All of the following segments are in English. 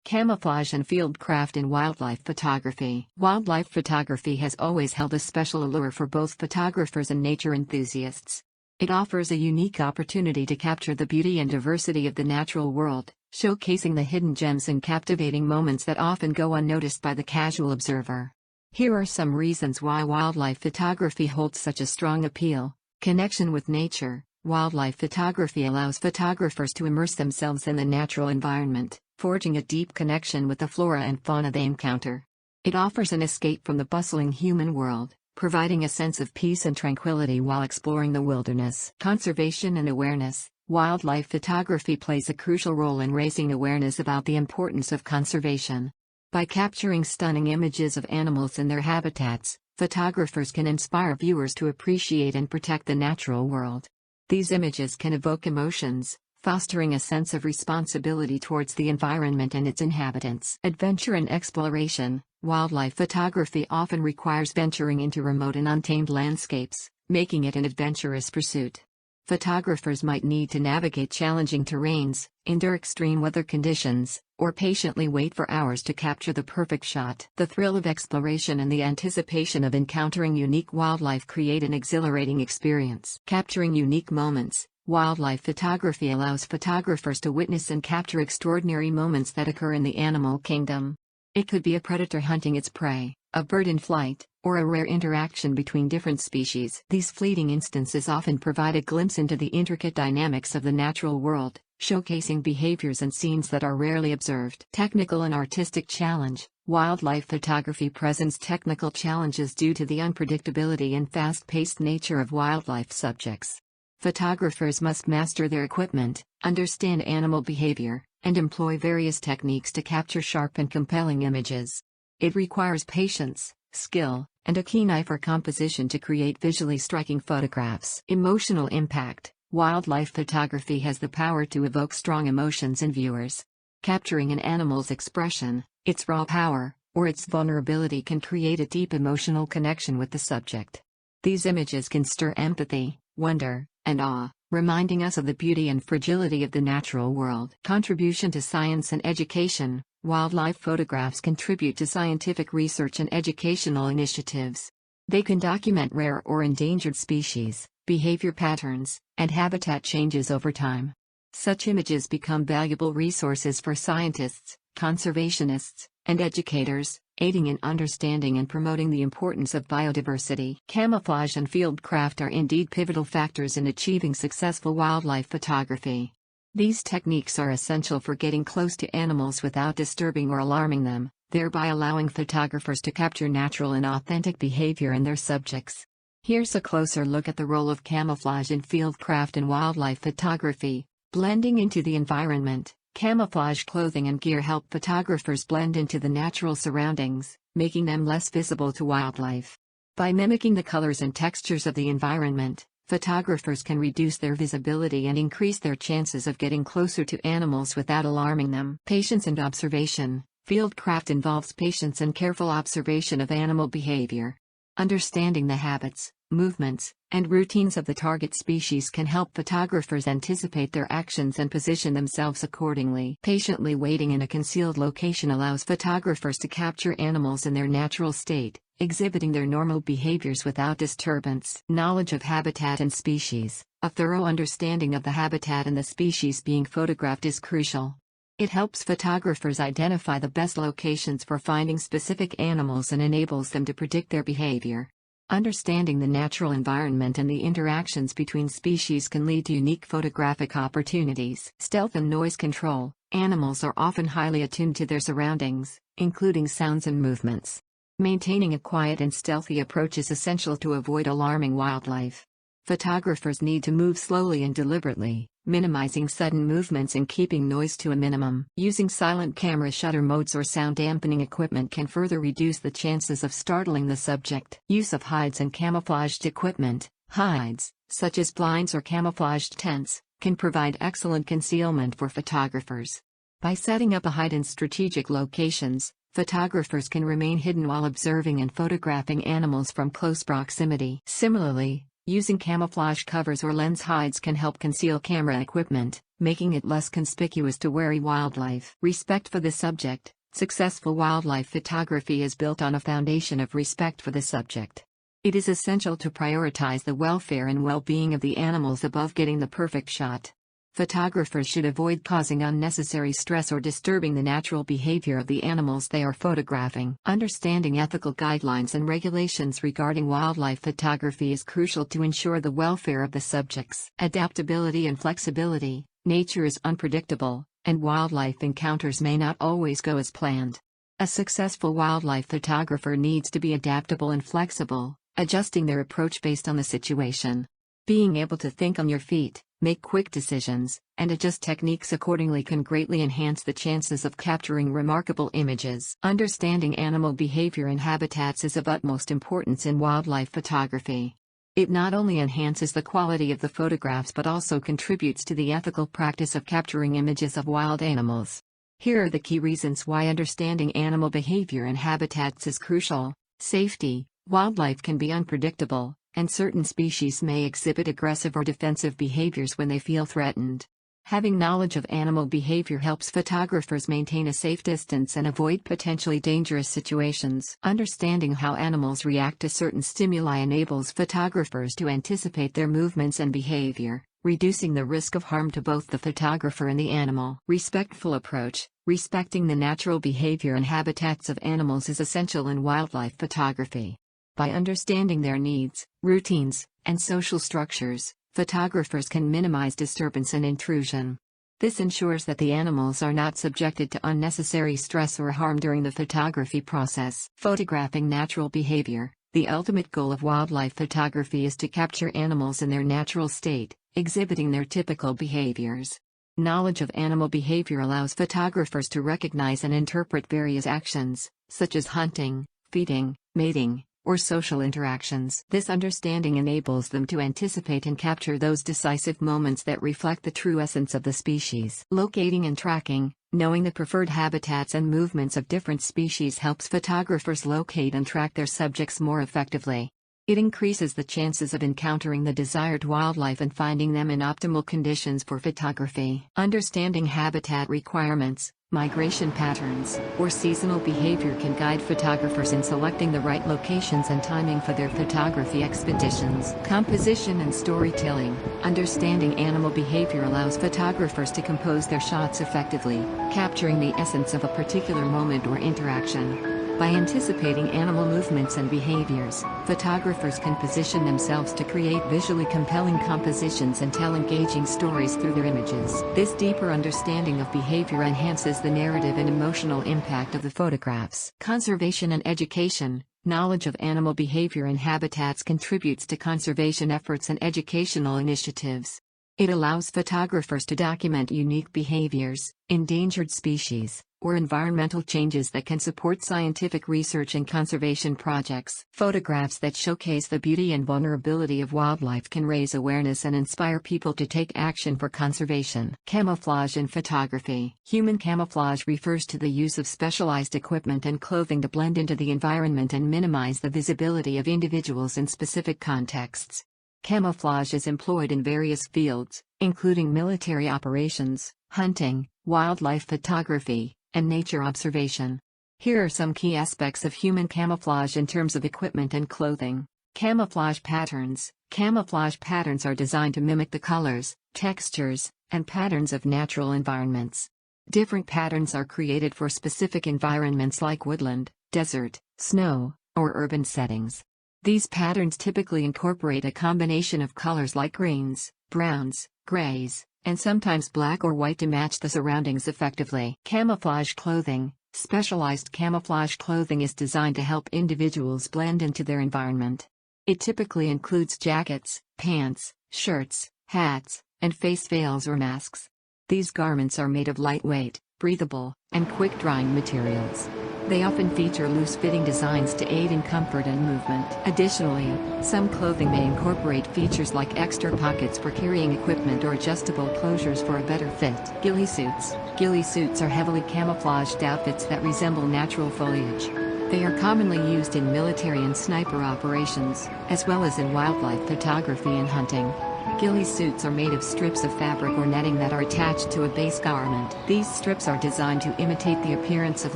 Camouflage and fieldcraft in wildlife photography. Wildlife photography has always held a special allure for both photographers and nature enthusiasts. It offers a unique opportunity to capture the beauty and diversity of the natural world, showcasing the hidden gems and captivating moments that often go unnoticed by the casual observer. Here are some reasons why wildlife photography holds such a strong appeal. Connection with nature. Wildlife photography allows photographers to immerse themselves in the natural environment, forging a deep connection with the flora and fauna they encounter. It offers an escape from the bustling human world, providing a sense of peace and tranquility while exploring the wilderness. Conservation and awareness. Wildlife photography plays a crucial role in raising awareness about the importance of conservation. By capturing stunning images of animals in their habitats, photographers can inspire viewers to appreciate and protect the natural world. These images can evoke emotions, fostering a sense of responsibility towards the environment and its inhabitants. Adventure and exploration. Wildlife photography often requires venturing into remote and untamed landscapes, making it an adventurous pursuit. Photographers might need to navigate challenging terrains, endure extreme weather conditions, or patiently wait for hours to capture the perfect shot. The thrill of exploration and the anticipation of encountering unique wildlife create an exhilarating experience. Capturing unique moments. Wildlife photography allows photographers to witness and capture extraordinary moments that occur in the animal kingdom. It could be a predator hunting its prey, a bird in flight, or a rare interaction between different species. These fleeting instances often provide a glimpse into the intricate dynamics of the natural world, showcasing behaviors and scenes that are rarely observed. Technical and artistic challenge. Wildlife photography presents technical challenges due to the unpredictability and fast-paced nature of wildlife subjects. Photographers must master their equipment, understand animal behavior, and employ various techniques to capture sharp and compelling images. It requires patience, skill, and a keen eye for composition to create visually striking photographs. Emotional impact. Wildlife photography has the power to evoke strong emotions in viewers. Capturing an animal's expression, its raw power, or its vulnerability can create a deep emotional connection with the subject. These images can stir empathy, wonder, and awe, reminding us of the beauty and fragility of the natural world. Contribution to science and education. Wildlife photographs contribute to scientific research and educational initiatives. They can document rare or endangered species, behavior patterns, and habitat changes over time. Such images become valuable resources for scientists, conservationists, and educators, aiding in understanding and promoting the importance of biodiversity. Camouflage and fieldcraft are indeed pivotal factors in achieving successful wildlife photography. These techniques are essential for getting close to animals without disturbing or alarming them, thereby allowing photographers to capture natural and authentic behavior in their subjects. Here's a closer look at the role of camouflage in fieldcraft and wildlife photography. Blending into the environment. Camouflage clothing and gear help photographers blend into the natural surroundings, making them less visible to wildlife. By mimicking the colors and textures of the environment, photographers can reduce their visibility and increase their chances of getting closer to animals without alarming them. Patience and observation. Fieldcraft involves patience and careful observation of animal behavior. Understanding the habits, movements, and routines of the target species can help photographers anticipate their actions and position themselves accordingly. Patiently waiting in a concealed location allows photographers to capture animals in their natural state, exhibiting their normal behaviors without disturbance. Knowledge of habitat and species. A thorough understanding of the habitat and the species being photographed is crucial. It helps photographers identify the best locations for finding specific animals and enables them to predict their behavior. Understanding the natural environment and the interactions between species can lead to unique photographic opportunities. Stealth and noise control. Animals are often highly attuned to their surroundings, including sounds and movements. Maintaining a quiet and stealthy approach is essential to avoid alarming wildlife. Photographers need to move slowly and deliberately, minimizing sudden movements and keeping noise to a minimum. Using silent camera shutter modes or sound dampening equipment can further reduce the chances of startling the subject. Use of hides and camouflaged equipment. Hides, such as blinds or camouflaged tents, can provide excellent concealment for photographers. By setting up a hide in strategic locations, photographers can remain hidden while observing and photographing animals from close proximity. Similarly, Using camouflage covers or lens hides can help conceal camera equipment, making it less conspicuous to wary wildlife. Respect for the subject. Successful wildlife photography is built on a foundation of respect for the subject. It is essential to prioritize the welfare and well-being of the animals above getting the perfect shot. Photographers should avoid causing unnecessary stress or disturbing the natural behavior of the animals they are photographing. Understanding ethical guidelines and regulations regarding wildlife photography is crucial to ensure the welfare of the subjects. Adaptability and flexibility. Nature is unpredictable, and wildlife encounters may not always go as planned. A successful wildlife photographer needs to be adaptable and flexible, adjusting their approach based on the situation. Being able to think on your feet, make quick decisions, and adjust techniques accordingly can greatly enhance the chances of capturing remarkable images. Understanding animal behavior and habitats is of utmost importance in wildlife photography. It not only enhances the quality of the photographs but also contributes to the ethical practice of capturing images of wild animals. Here are the key reasons why understanding animal behavior and habitats is crucial. Safety. Wildlife can be unpredictable, and certain species may exhibit aggressive or defensive behaviors when they feel threatened. Having knowledge of animal behavior helps photographers maintain a safe distance and avoid potentially dangerous situations. Understanding how animals react to certain stimuli enables photographers to anticipate their movements and behavior, reducing the risk of harm to both the photographer and the animal. Respectful approach. Respecting the natural behavior and habitats of animals is essential in wildlife photography. By understanding their needs, routines, and social structures, photographers can minimize disturbance and intrusion. This ensures that the animals are not subjected to unnecessary stress or harm during the photography process. Photographing natural behavior. The ultimate goal of wildlife photography is to capture animals in their natural state, exhibiting their typical behaviors. Knowledge of animal behavior allows photographers to recognize and interpret various actions, such as hunting, feeding, mating, or social interactions. This understanding enables them to anticipate and capture those decisive moments that reflect the true essence of the species. Locating and tracking. Knowing the preferred habitats and movements of different species helps photographers locate and track their subjects more effectively. It increases the chances of encountering the desired wildlife and finding them in optimal conditions for photography. Understanding habitat requirements, migration patterns, or seasonal behavior can guide photographers in selecting the right locations and timing for their photography expeditions. Composition and storytelling. Understanding animal behavior allows photographers to compose their shots effectively, capturing the essence of a particular moment or interaction. By anticipating animal movements and behaviors, photographers can position themselves to create visually compelling compositions and tell engaging stories through their images. This deeper understanding of behavior enhances the narrative and emotional impact of the photographs. Conservation and education. Knowledge of animal behavior and habitats contributes to conservation efforts and educational initiatives. It allows photographers to document unique behaviors, endangered species, or environmental changes that can support scientific research and conservation projects. Photographs that showcase the beauty and vulnerability of wildlife can raise awareness and inspire people to take action for conservation. Camouflage in photography. Human camouflage refers to the use of specialized equipment and clothing to blend into the environment and minimize the visibility of individuals in specific contexts. Camouflage is employed in various fields, including military operations, hunting, wildlife photography, and nature observation. Here are some key aspects of human camouflage in terms of equipment and clothing. Camouflage patterns. Camouflage patterns are designed to mimic the colors, textures, and patterns of natural environments. Different patterns are created for specific environments like woodland, desert, snow, or urban settings. These patterns typically incorporate a combination of colors like greens, browns, grays, and sometimes black or white to match the surroundings effectively. Camouflage clothing. Specialized camouflage clothing is designed to help individuals blend into their environment. It typically includes jackets, pants, shirts, hats, and face veils or masks. These garments are made of lightweight, breathable, and quick-drying materials. They often feature loose-fitting designs to aid in comfort and movement. Additionally, some clothing may incorporate features like extra pockets for carrying equipment or adjustable closures for a better fit. Ghillie suits. Ghillie suits are heavily camouflaged outfits that resemble natural foliage. They are commonly used in military and sniper operations, as well as in wildlife photography and hunting. Ghillie suits are made of strips of fabric or netting that are attached to a base garment. These strips are designed to imitate the appearance of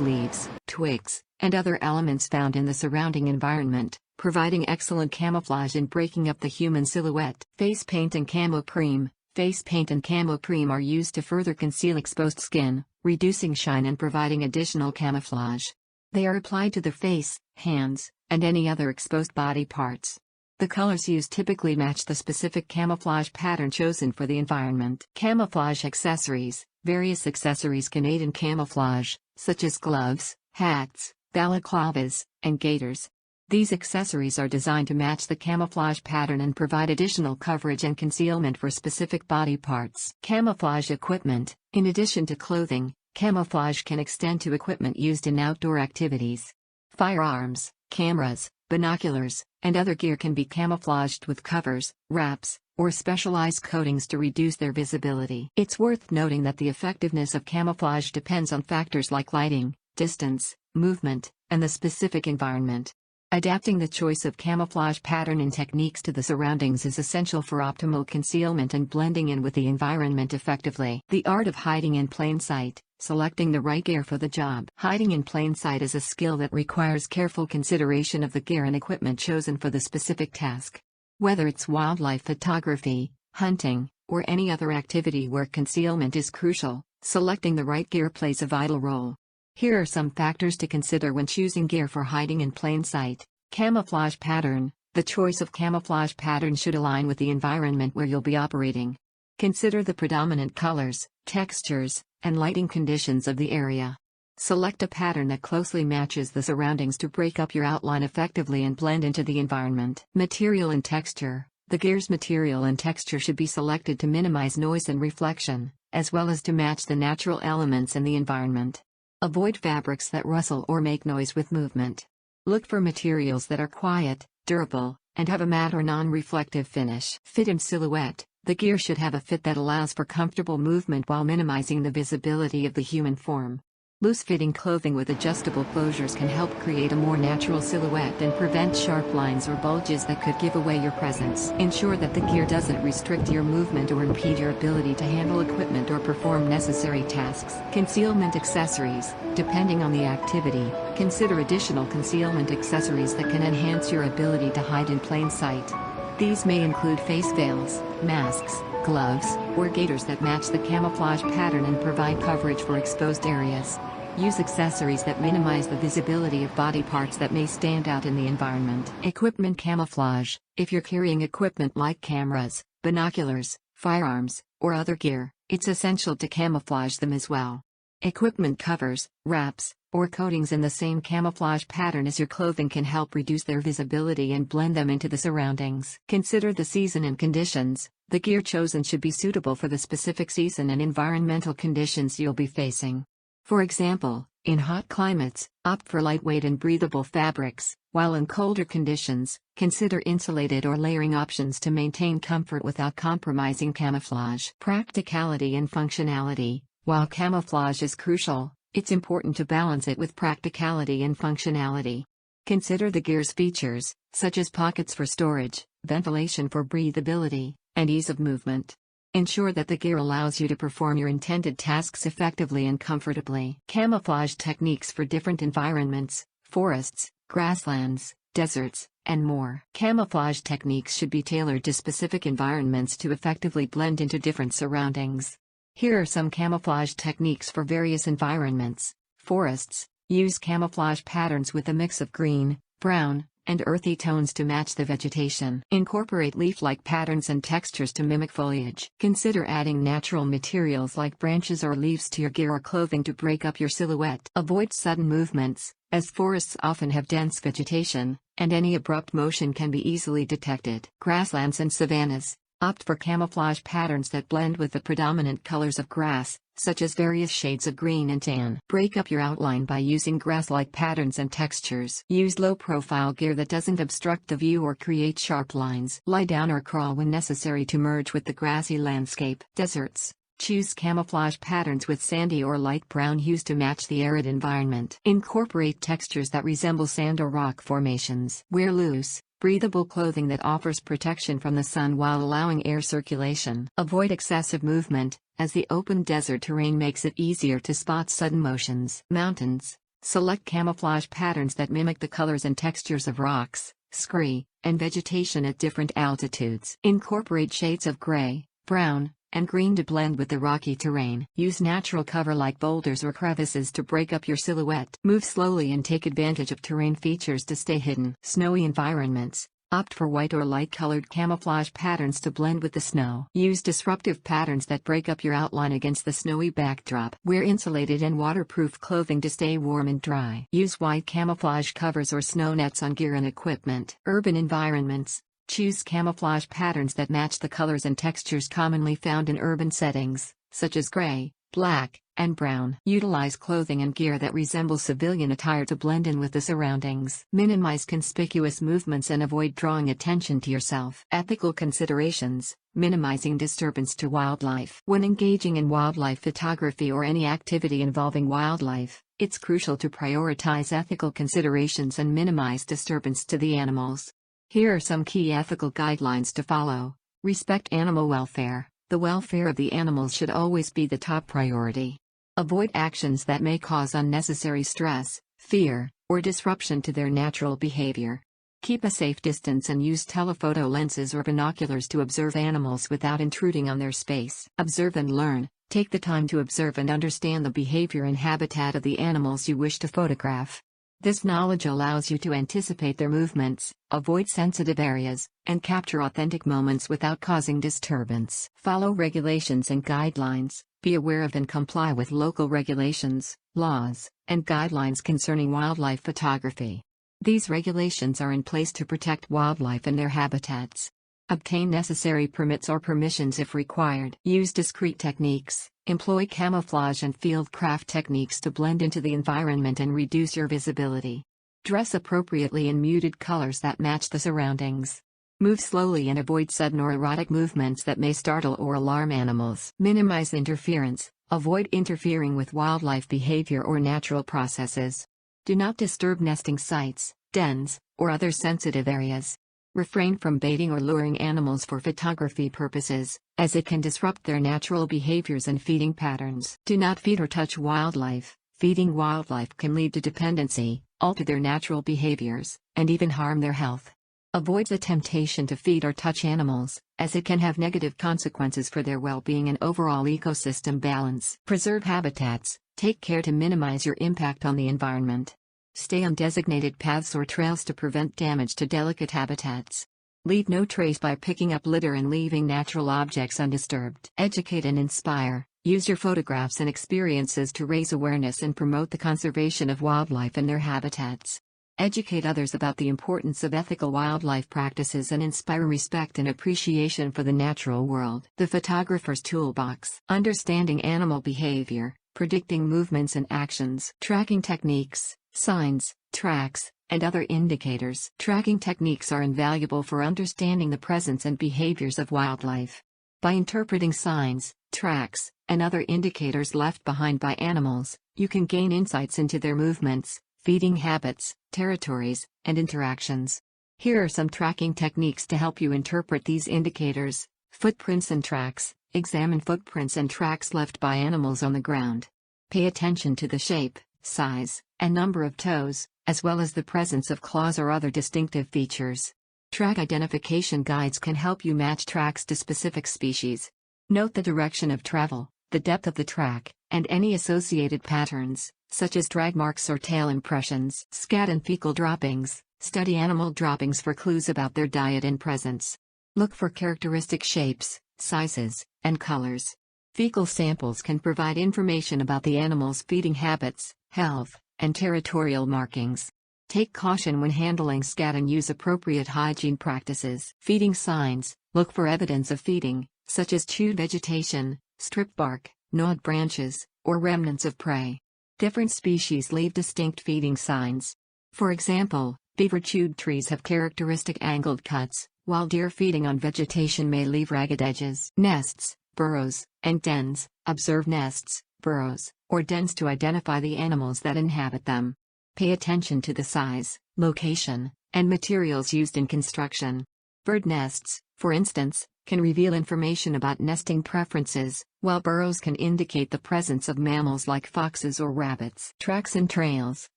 leaves, twigs, and other elements found in the surrounding environment, providing excellent camouflage in breaking up the human silhouette. Face paint and camo cream. Face paint and camo cream are used to further conceal exposed skin, reducing shine and providing additional camouflage. They are applied to the face, hands, and any other exposed body parts. The colors used typically match the specific camouflage pattern chosen for the environment. Camouflage accessories. Various accessories can aid in camouflage, such as gloves, hats, balaclavas, and gaiters. These accessories are designed to match the camouflage pattern and provide additional coverage and concealment for specific body parts. Camouflage equipment. In addition to clothing, camouflage can extend to equipment used in outdoor activities. Firearms, cameras, binoculars, and other gear can be camouflaged with covers, wraps, or specialized coatings to reduce their visibility. It's worth noting that the effectiveness of camouflage depends on factors like lighting, distance, movement, and the specific environment. Adapting the choice of camouflage pattern and techniques to the surroundings is essential for optimal concealment and blending in with the environment effectively. The art of hiding in plain sight. Selecting the right gear for the job. Hiding in plain sight is a skill that requires careful consideration of the gear and equipment chosen for the specific task. Whether it's wildlife photography, hunting, or any other activity where concealment is crucial, selecting the right gear plays a vital role. Here are some factors to consider when choosing gear for hiding in plain sight. Camouflage pattern. The choice of camouflage pattern should align with the environment where you'll be operating. Consider the predominant colors, textures, and lighting conditions of the area. Select a pattern that closely matches the surroundings to break up your outline effectively and blend into the environment. Material and texture. The gear's material and texture should be selected to minimize noise and reflection, as well as to match the natural elements in the environment. Avoid fabrics that rustle or make noise with movement. Look for materials that are quiet, durable, and have a matte or non-reflective finish. Fit and silhouette. The gear should have a fit that allows for comfortable movement while minimizing the visibility of the human form. Loose-fitting clothing with adjustable closures can help create a more natural silhouette and prevent sharp lines or bulges that could give away your presence. Ensure that the gear doesn't restrict your movement or impede your ability to handle equipment or perform necessary tasks. Concealment accessories. Depending on the activity, consider additional concealment accessories that can enhance your ability to hide in plain sight. These may include face veils, masks, gloves, or gaiters that match the camouflage pattern and provide coverage for exposed areas. Use accessories that minimize the visibility of body parts that may stand out in the environment. Equipment camouflage. If you're carrying equipment like cameras, binoculars, firearms, or other gear, it's essential to camouflage them as well. Equipment covers, wraps, or coatings in the same camouflage pattern as your clothing can help reduce their visibility and blend them into the surroundings. Consider the season and conditions. The gear chosen should be suitable for the specific season and environmental conditions you'll be facing. For example, in hot climates, opt for lightweight and breathable fabrics, while in colder conditions, consider insulated or layering options to maintain comfort without compromising camouflage. Practicality and functionality. While camouflage is crucial, it's important to balance it with practicality and functionality. Consider the gear's features, such as pockets for storage, ventilation for breathability, and ease of movement. Ensure that the gear allows you to perform your intended tasks effectively and comfortably. Camouflage techniques for different environments, forests, grasslands, deserts, and more. Camouflage techniques should be tailored to specific environments to effectively blend into different surroundings. Here are some camouflage techniques for various environments. Forests. Use camouflage patterns with a mix of green, brown, and earthy tones to match the vegetation. Incorporate leaf-like patterns and textures to mimic foliage. Consider adding natural materials like branches or leaves to your gear or clothing to break up your silhouette. Avoid sudden movements, as forests often have dense vegetation, and any abrupt motion can be easily detected. Grasslands and savannas. Opt for camouflage patterns that blend with the predominant colors of grass, such as various shades of green and tan. Break up your outline by using grass-like patterns and textures. Use low-profile gear that doesn't obstruct the view or create sharp lines. Lie down or crawl when necessary to merge with the grassy landscape. Deserts. Choose camouflage patterns with sandy or light brown hues to match the arid environment. Incorporate textures that resemble sand or rock formations. Wear loose, breathable clothing that offers protection from the sun while allowing air circulation. Avoid excessive movement, as the open desert terrain makes it easier to spot sudden motions. Mountains. Select camouflage patterns that mimic the colors and textures of rocks, scree, and vegetation at different altitudes. Incorporate shades of gray, brown, and green to blend with the rocky terrain. Use natural cover like boulders or crevices to break up your silhouette. Move slowly and take advantage of terrain features to stay hidden. Snowy environments. Opt for white or light-colored camouflage patterns to blend with the snow. Use disruptive patterns that break up your outline against the snowy backdrop. Wear insulated and waterproof clothing to stay warm and dry. Use wide camouflage covers or snow nets on gear and equipment. Urban environments. Choose camouflage patterns that match the colors and textures commonly found in urban settings, such as gray, black, and brown. Utilize clothing and gear that resemble civilian attire to blend in with the surroundings. Minimize conspicuous movements and avoid drawing attention to yourself. Ethical considerations. Minimizing disturbance to wildlife. When engaging in wildlife photography or any activity involving wildlife, it's crucial to prioritize ethical considerations and minimize disturbance to the animals. Here are some key ethical guidelines to follow. Respect animal welfare. The welfare of the animals should always be the top priority. Avoid actions that may cause unnecessary stress, fear, or disruption to their natural behavior. Keep a safe distance and use telephoto lenses or binoculars to observe animals without intruding on their space. Observe and learn. Take the time to observe and understand the behavior and habitat of the animals you wish to photograph. This knowledge allows you to anticipate their movements, avoid sensitive areas, and capture authentic moments without causing disturbance. Follow regulations and guidelines. Be aware of and comply with local regulations, laws, and guidelines concerning wildlife photography. These regulations are in place to protect wildlife and their habitats. Obtain necessary permits or permissions if required. Use discreet techniques. Employ camouflage and field craft techniques to blend into the environment and reduce your visibility. Dress appropriately in muted colors that match the surroundings. Move slowly and avoid sudden or erratic movements that may startle or alarm animals. Minimize interference. Avoid interfering with wildlife behavior or natural processes. Do not disturb nesting sites, dens, or other sensitive areas. Refrain from baiting or luring animals for photography purposes, as it can disrupt their natural behaviors and feeding patterns. Do not feed or touch wildlife. Feeding wildlife can lead to dependency, alter their natural behaviors, and even harm their health. Avoid the temptation to feed or touch animals, as it can have negative consequences for their well-being and overall ecosystem balance. Preserve habitats. Take care to minimize your impact on the environment. Stay on designated paths or trails to prevent damage to delicate habitats. Leave no trace by picking up litter and leaving natural objects undisturbed. Educate and inspire. Use your photographs and experiences to raise awareness and promote the conservation of wildlife and their habitats. Educate others about the importance of ethical wildlife practices and inspire respect and appreciation for the natural world. The Photographer's Toolbox. Understanding animal behavior, predicting movements and actions. Tracking techniques, signs, tracks, and other indicators. Tracking techniques are invaluable for understanding the presence and behaviors of wildlife. By interpreting signs, tracks, and other indicators left behind by animals, you can gain insights into their movements, feeding habits, territories, and interactions. Here are some tracking techniques to help you interpret these indicators. Footprints and tracks. Examine footprints and tracks left by animals on the ground. Pay attention to the shape, size, and number of toes, as well as the presence of claws or other distinctive features. Track identification guides can help you match tracks to specific species. Note the direction of travel, the depth of the track, and any associated patterns, such as drag marks or tail impressions. Scat and fecal droppings. Study animal droppings for clues about their diet and presence. Look for characteristic shapes, sizes, and colors. Fecal samples can provide information about the animal's feeding habits, health, and territorial markings. Take caution when handling scat and use appropriate hygiene practices. Feeding signs. Look for evidence of feeding, such as chewed vegetation, stripped bark, gnawed branches, or remnants of prey. Different species leave distinct feeding signs. For example, beaver-chewed trees have characteristic angled cuts, while deer feeding on vegetation may leave ragged edges. Nests. burrows, and dens. Observe nests, burrows, or dens to identify the animals that inhabit them. Pay attention to the size, location, and materials used in construction. Bird nests, for instance, can reveal information about nesting preferences, while burrows can indicate the presence of mammals like foxes or rabbits. Tracks and trails.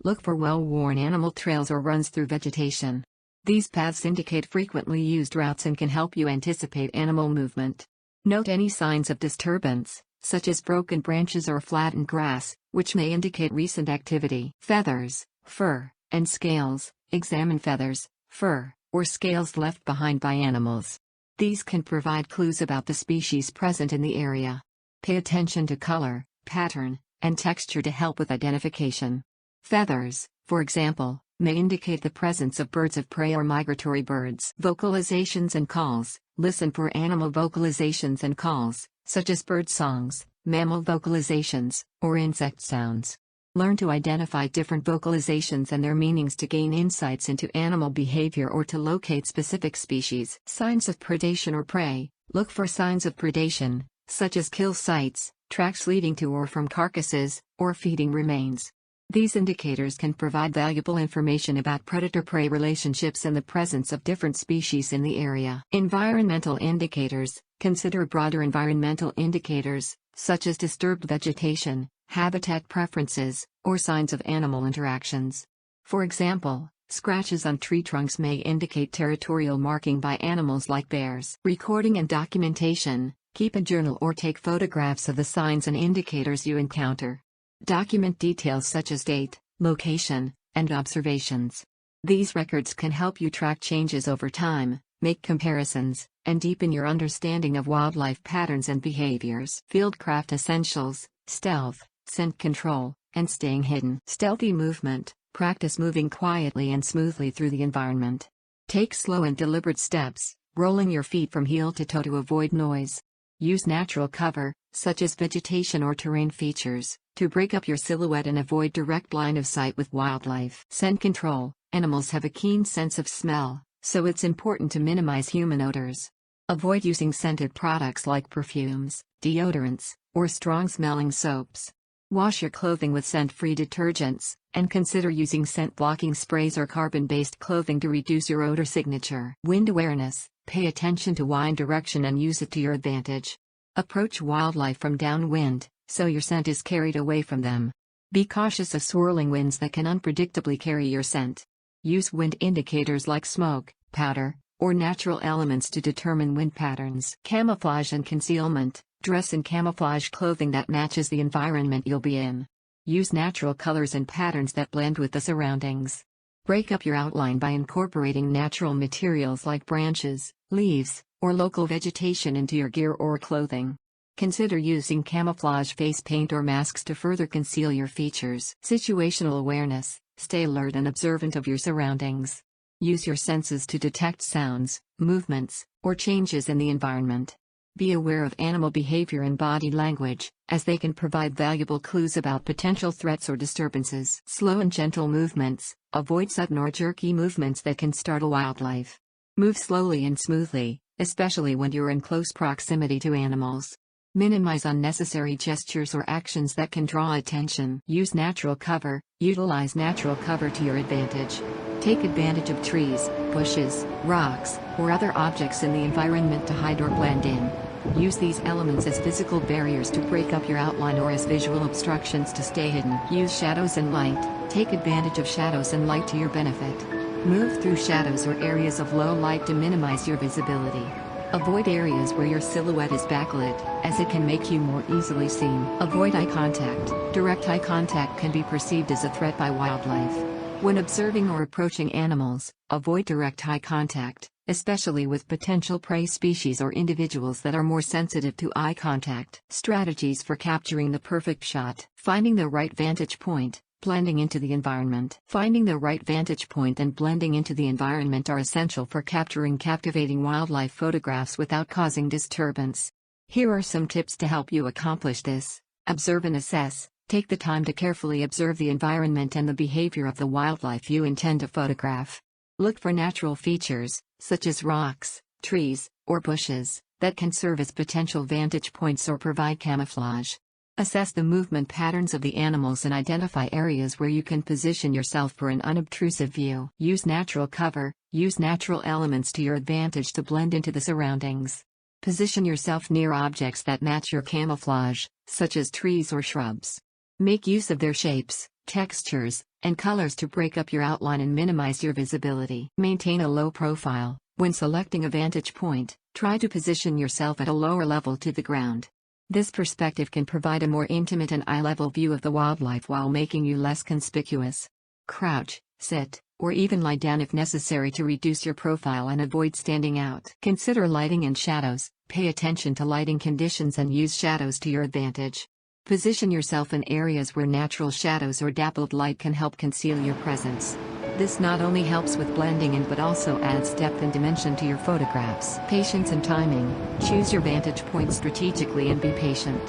Look for well-worn animal trails or runs through vegetation. These paths indicate frequently used routes and can help you anticipate animal movement. Note any signs of disturbance, such as broken branches or flattened grass, which may indicate recent activity. Feathers, fur, and scales. Examine feathers, fur, or scales left behind by animals. These can provide clues about the species present in the area. Pay attention to color, pattern, and texture to help with identification. Feathers, for example, may indicate the presence of birds of prey or migratory birds. Vocalizations and calls. Listen for animal vocalizations and calls, such as bird songs, mammal vocalizations, or insect sounds. Learn to identify different vocalizations and their meanings to gain insights into animal behavior or to locate specific species. Signs of predation or prey. Look for signs of predation, such as kill sites, tracks leading to or from carcasses, or feeding remains. These indicators can provide valuable information about predator-prey relationships and the presence of different species in the area. Environmental indicators. Consider broader environmental indicators, such as disturbed vegetation, habitat preferences, or signs of animal interactions. For example, scratches on tree trunks may indicate territorial marking by animals like bears. Recording and documentation. Keep a journal or take photographs of the signs and indicators you encounter. Document details such as date, location, and observations. These records can help you track changes over time, make comparisons, and deepen your understanding of wildlife patterns and behaviors. Fieldcraft essentials. Stealth, scent control, and staying hidden. Stealthy movement. Practice moving quietly and smoothly through the environment. Take slow and deliberate steps, rolling your feet from heel to toe to avoid noise. Use natural cover, such as vegetation or terrain features, to break up your silhouette and avoid direct line of sight with wildlife. Scent control. Animals have a keen sense of smell, so it's important to minimize human odors. Avoid using scented products like perfumes, deodorants, or strong-smelling soaps. Wash your clothing with scent-free detergents, and consider using scent-blocking sprays or carbon-based clothing to reduce your odor signature. Wind awareness. Pay attention to wind direction and use it to your advantage. Approach wildlife from downwind, so your scent is carried away from them. Be cautious of swirling winds that can unpredictably carry your scent. Use wind indicators like smoke, powder, or natural elements to determine wind patterns. Camouflage and concealment. Dress in camouflage clothing that matches the environment you'll be in. Use natural colors and patterns that blend with the surroundings. Break up your outline by incorporating natural materials like branches, leaves, or local vegetation into your gear or clothing. Consider using camouflage face paint or masks to further conceal your features. Situational awareness. Stay alert and observant of your surroundings. Use your senses to detect sounds, movements, or changes in the environment. Be aware of animal behavior and body language, as they can provide valuable clues about potential threats or disturbances. Slow and gentle movements. Avoid sudden or jerky movements that can startle wildlife. Move slowly and smoothly, especially when you're in close proximity to animals. Minimize unnecessary gestures or actions that can draw attention. Use natural cover. Utilize natural cover to your advantage. Take advantage of trees, bushes, rocks, or other objects in the environment to hide or blend in. Use these elements as physical barriers to break up your outline or as visual obstructions to stay hidden. Use shadows and light. Take advantage of shadows and light to your benefit. Move through shadows or areas of low light to minimize your visibility. Avoid areas where your silhouette is backlit, as it can make you more easily seen. Avoid eye contact. Direct eye contact can be perceived as a threat by wildlife. When observing or approaching animals, avoid direct eye contact, especially with potential prey species or individuals that are more sensitive to eye contact. Strategies for capturing the perfect shot. Finding the right vantage point. Blending into the environment. Finding the right vantage point and blending into the environment are essential for capturing captivating wildlife photographs without causing disturbance. Here are some tips to help you accomplish this. Observe and assess. Take the time to carefully observe the environment and the behavior of the wildlife you intend to photograph. Look for natural features, such as rocks, trees, or bushes, that can serve as potential vantage points or provide camouflage. Assess the movement patterns of the animals and identify areas where you can position yourself for an unobtrusive view. Use natural cover. Use natural elements to your advantage to blend into the surroundings. Position yourself near objects that match your camouflage, such as trees or shrubs. Make use of their shapes, textures, and colors to break up your outline and minimize your visibility. Maintain a low profile. When selecting a vantage point, try to position yourself at a lower level to the ground. This perspective can provide a more intimate and eye-level view of the wildlife while making you less conspicuous. Crouch, sit, or even lie down if necessary to reduce your profile and avoid standing out. Consider lighting and shadows. Pay attention to lighting conditions and use shadows to your advantage. Position yourself in areas where natural shadows or dappled light can help conceal your presence. This not only helps with blending in but also adds depth and dimension to your photographs. Patience and timing. Choose your vantage point strategically and be patient.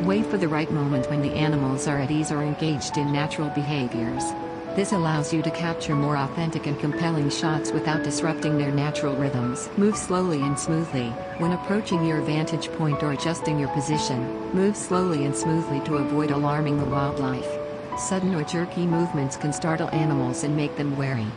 Wait for the right moment when the animals are at ease or engaged in natural behaviors. This allows you to capture more authentic and compelling shots without disrupting their natural rhythms. Move slowly and smoothly. When approaching your vantage point or adjusting your position, move slowly and smoothly to avoid alarming the wildlife. Sudden or jerky movements can startle animals and make them wary.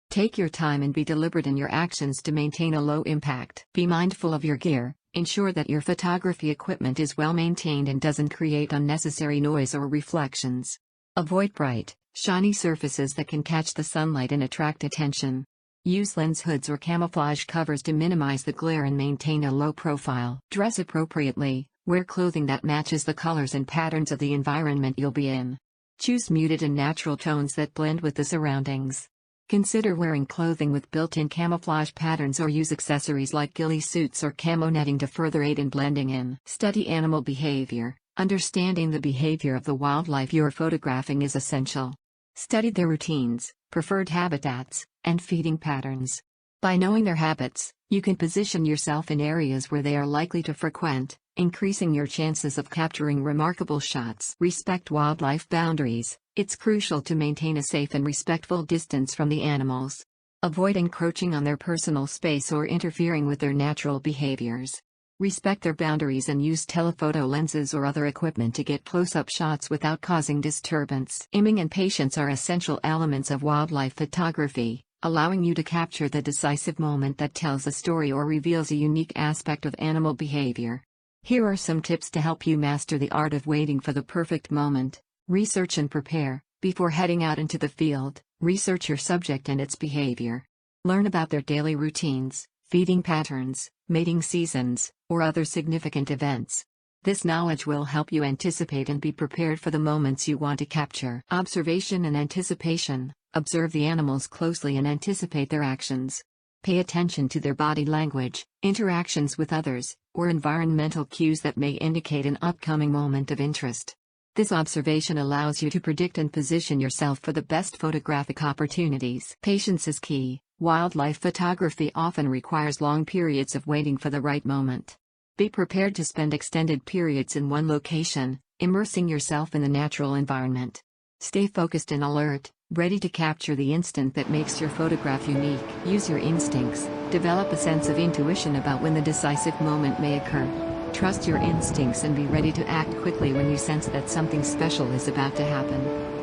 Take your time and be deliberate in your actions to maintain a low impact. Be mindful of your gear. Ensure that your photography equipment is well maintained and doesn't create unnecessary noise or reflections. Avoid bright, shiny surfaces that can catch the sunlight and attract attention. Use lens hoods or camouflage covers to minimize the glare and maintain a low profile. Dress appropriately. Wear clothing that matches the colors and patterns of the environment you'll be in. Choose muted and natural tones that blend with the surroundings. Consider wearing clothing with built-in camouflage patterns or use accessories like ghillie suits or camo netting to further aid in blending in. Study animal behavior. Understanding the behavior of the wildlife you're photographing is essential. Study their routines, preferred habitats, and feeding patterns. By knowing their habits, you can position yourself in areas where they are likely to frequent, increasing your chances of capturing remarkable shots. Respect wildlife boundaries. It's crucial to maintain a safe and respectful distance from the animals. Avoid encroaching on their personal space or interfering with their natural behaviors. Respect their boundaries and use telephoto lenses or other equipment to get close-up shots without causing disturbance. Aiming and patience are essential elements of wildlife photography, allowing you to capture the decisive moment that tells a story or reveals a unique aspect of animal behavior. Here are some tips to help you master the art of waiting for the perfect moment. Research and prepare. Before heading out into the field, research your subject and its behavior. Learn about their daily routines, feeding patterns, mating seasons, or other significant events. This knowledge will help you anticipate and be prepared for the moments you want to capture. Observation and anticipation. Observe the animals closely and anticipate their actions. Pay attention to their body language, interactions with others, or environmental cues that may indicate an upcoming moment of interest. This observation allows you to predict and position yourself for the best photographic opportunities. Patience is key. Wildlife photography often requires long periods of waiting for the right moment. Be prepared to spend extended periods in one location, immersing yourself in the natural environment. Stay focused and alert, ready to capture the instant that makes your photograph unique. Use your instincts. Develop a sense of intuition about when the decisive moment may occur. Trust your instincts and be ready to act quickly when you sense that something special is about to happen.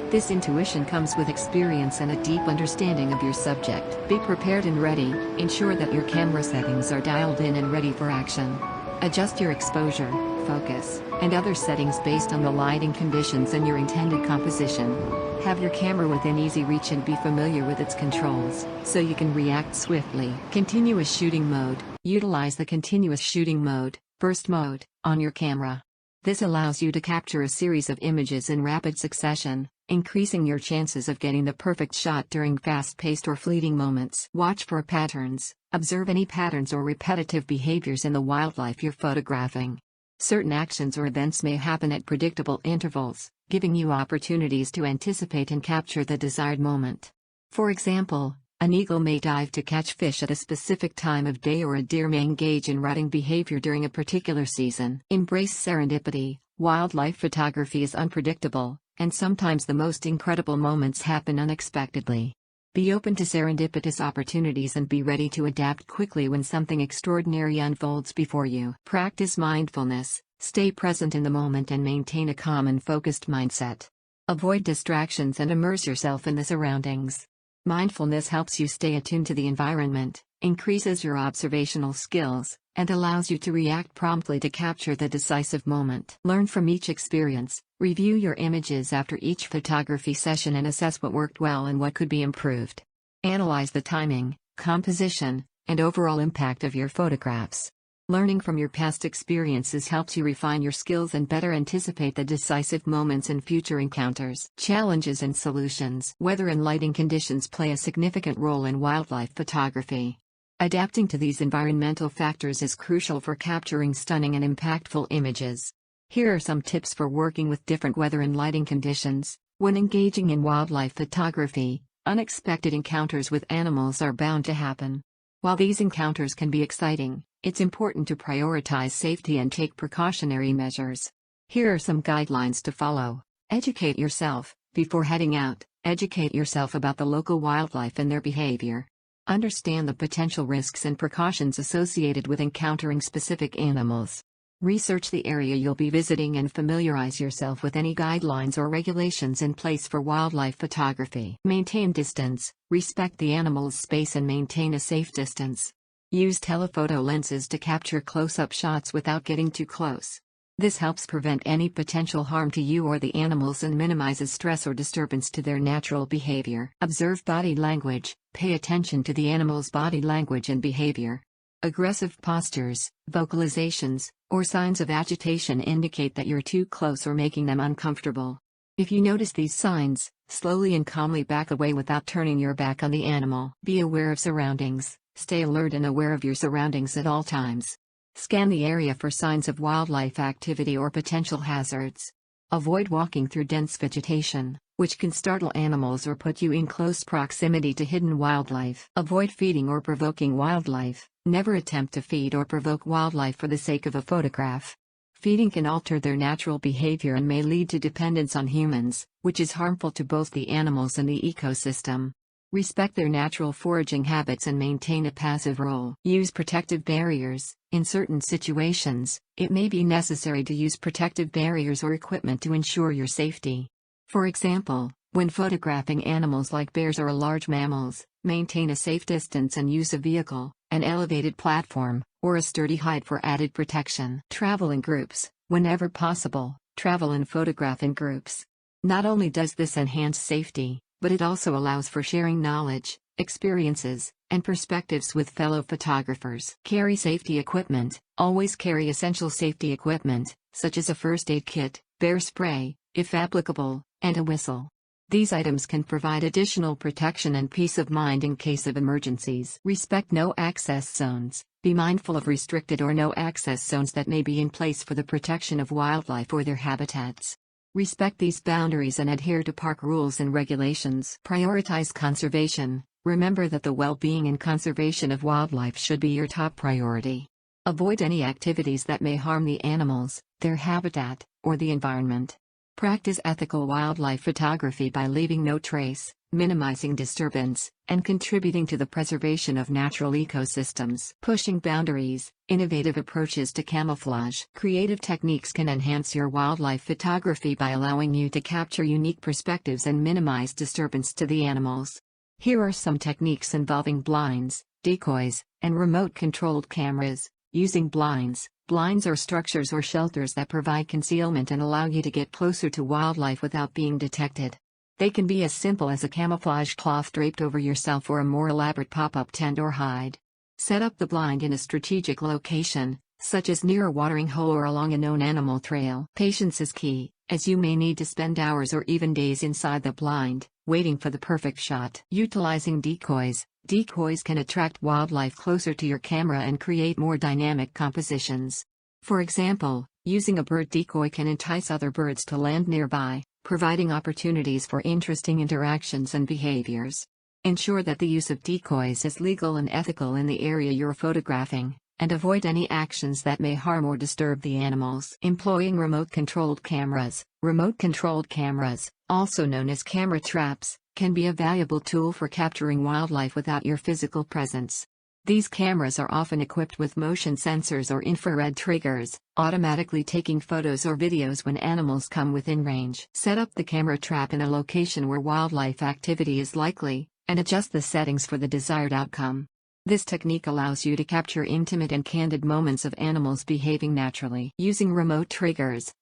This intuition comes with experience and a deep understanding of your subject. Be prepared and ready. Ensure that your camera settings are dialed in and ready for action. Adjust your exposure, focus, and other settings based on the lighting conditions and your intended composition. Have your camera within easy reach and be familiar with its controls, so you can react swiftly. Continuous shooting mode. Utilize the continuous shooting mode, burst mode, on your camera. This allows you to capture a series of images in rapid succession, increasing your chances of getting the perfect shot during fast-paced or fleeting moments. Watch for patterns. Observe any patterns or repetitive behaviors in the wildlife you're photographing. Certain actions or events may happen at predictable intervals, giving you opportunities to anticipate and capture the desired moment. For example, an eagle may dive to catch fish at a specific time of day, or a deer may engage in rutting behavior during a particular season. Embrace serendipity. Wildlife photography is unpredictable, and sometimes the most incredible moments happen unexpectedly. Be open to serendipitous opportunities and be ready to adapt quickly when something extraordinary unfolds before you. Practice mindfulness, stay present in the moment and maintain a calm and focused mindset. Avoid distractions and immerse yourself in the surroundings. Mindfulness helps you stay attuned to the environment, increases your observational skills, and allows you to react promptly to capture the decisive moment. Learn from each experience, review your images after each photography session and assess what worked well and what could be improved. Analyze the timing, composition, and overall impact of your photographs. Learning from your past experiences helps you refine your skills and better anticipate the decisive moments in future encounters. Challenges and solutions. Weather and lighting conditions play a significant role in wildlife photography. Adapting to these environmental factors is crucial for capturing stunning and impactful images. Here are some tips for working with different weather and lighting conditions. When engaging in wildlife photography, unexpected encounters with animals are bound to happen. While these encounters can be exciting, it's important to prioritize safety and take precautionary measures. Here are some guidelines to follow. Educate yourself. Before heading out, educate yourself about the local wildlife and their behavior. Understand the potential risks and precautions associated with encountering specific animals. Research the area you'll be visiting and familiarize yourself with any guidelines or regulations in place for wildlife photography. Maintain distance, respect the animal's space and maintain a safe distance. Use telephoto lenses to capture close-up shots without getting too close. This helps prevent any potential harm to you or the animals and minimizes stress or disturbance to their natural behavior. Observe body language. Pay attention to the animal's body language and behavior. Aggressive postures, vocalizations, or signs of agitation indicate that you're too close or making them uncomfortable. If you notice these signs, slowly and calmly back away without turning your back on the animal. Be aware of surroundings. Stay alert and aware of your surroundings at all times. Scan the area for signs of wildlife activity or potential hazards. Avoid walking through dense vegetation, which can startle animals or put you in close proximity to hidden wildlife. Avoid feeding or provoking wildlife. Never attempt to feed or provoke wildlife for the sake of a photograph. Feeding can alter their natural behavior and may lead to dependence on humans, which is harmful to both the animals and the ecosystem. Respect their natural foraging habits and maintain a passive role. Use protective barriers. In certain situations, it may be necessary to use protective barriers or equipment to ensure your safety. For example, when photographing animals like bears or large mammals, maintain a safe distance and use a vehicle, an elevated platform, or a sturdy hide for added protection. Travel in groups. Whenever possible, travel and photograph in groups. Not only does this enhance safety, but it also allows for sharing knowledge, experiences, and perspectives with fellow photographers. Carry safety equipment. Always carry essential safety equipment, such as a first aid kit, bear spray, if applicable, and a whistle. These items can provide additional protection and peace of mind in case of emergencies. Respect no-access zones. Be mindful of restricted or no-access zones that may be in place for the protection of wildlife or their habitats. Respect these boundaries and adhere to park rules and regulations. Prioritize conservation. Remember that the well-being and conservation of wildlife should be your top priority. Avoid any activities that may harm the animals, their habitat, or the environment. Practice ethical wildlife photography by leaving no trace, minimizing disturbance, and contributing to the preservation of natural ecosystems. Pushing boundaries. Innovative approaches to camouflage. Creative techniques can enhance your wildlife photography by allowing you to capture unique perspectives and minimize disturbance to the animals. Here are some techniques involving blinds, decoys, and remote-controlled cameras. Using blinds. Blinds are structures or shelters that provide concealment and allow you to get closer to wildlife without being detected. They can be as simple as a camouflage cloth draped over yourself or a more elaborate pop-up tent or hide. Set up the blind in a strategic location, such as near a watering hole or along a known animal trail. Patience is key, as you may need to spend hours or even days inside the blind, waiting for the perfect shot. Utilizing decoys. Decoys can attract wildlife closer to your camera and create more dynamic compositions. For example, using a bird decoy can entice other birds to land nearby, providing opportunities for interesting interactions and behaviors. Ensure that the use of decoys is legal and ethical in the area you're photographing, and avoid any actions that may harm or disturb the animals. Employing remote-controlled cameras. Remote-controlled cameras, also known as camera traps, can be a valuable tool for capturing wildlife without your physical presence. These cameras are often equipped with motion sensors or infrared triggers, automatically taking photos or videos when animals come within range. Set up the camera trap in a location where wildlife activity is likely, and adjust the settings for the desired outcome. This technique allows you to capture intimate and candid moments of animals behaving naturally. Using remote triggers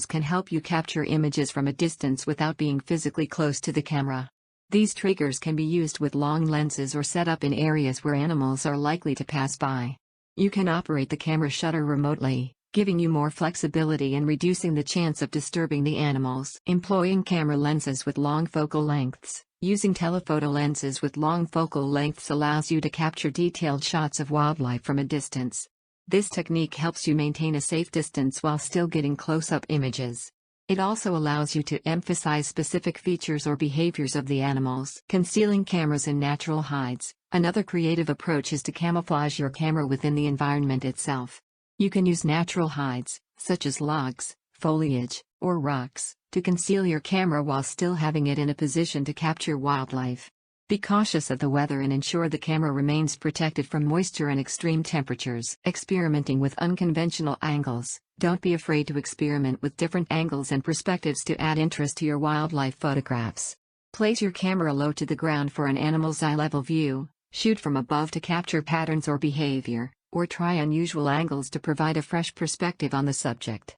can help you capture images from a distance without being physically close to the camera. These triggers can be used with long lenses or set up in areas where animals are likely to pass by. You can operate the camera shutter remotely, giving you more flexibility and reducing the chance of disturbing the animals. Employing camera lenses with long focal lengths. Using telephoto lenses with long focal lengths allows you to capture detailed shots of wildlife from a distance. This technique helps you maintain a safe distance while still getting close-up images. It also allows you to emphasize specific features or behaviors of the animals. Concealing cameras in natural hides. Another creative approach is to camouflage your camera within the environment itself. You can use natural hides, such as logs, foliage, or rocks, to conceal your camera while still having it in a position to capture wildlife. Be cautious of the weather and ensure the camera remains protected from moisture and extreme temperatures. Experimenting with unconventional angles. Don't be afraid to experiment with different angles and perspectives to add interest to your wildlife photographs. Place your camera low to the ground for an animal's eye-level view, shoot from above to capture patterns or behavior, or try unusual angles to provide a fresh perspective on the subject.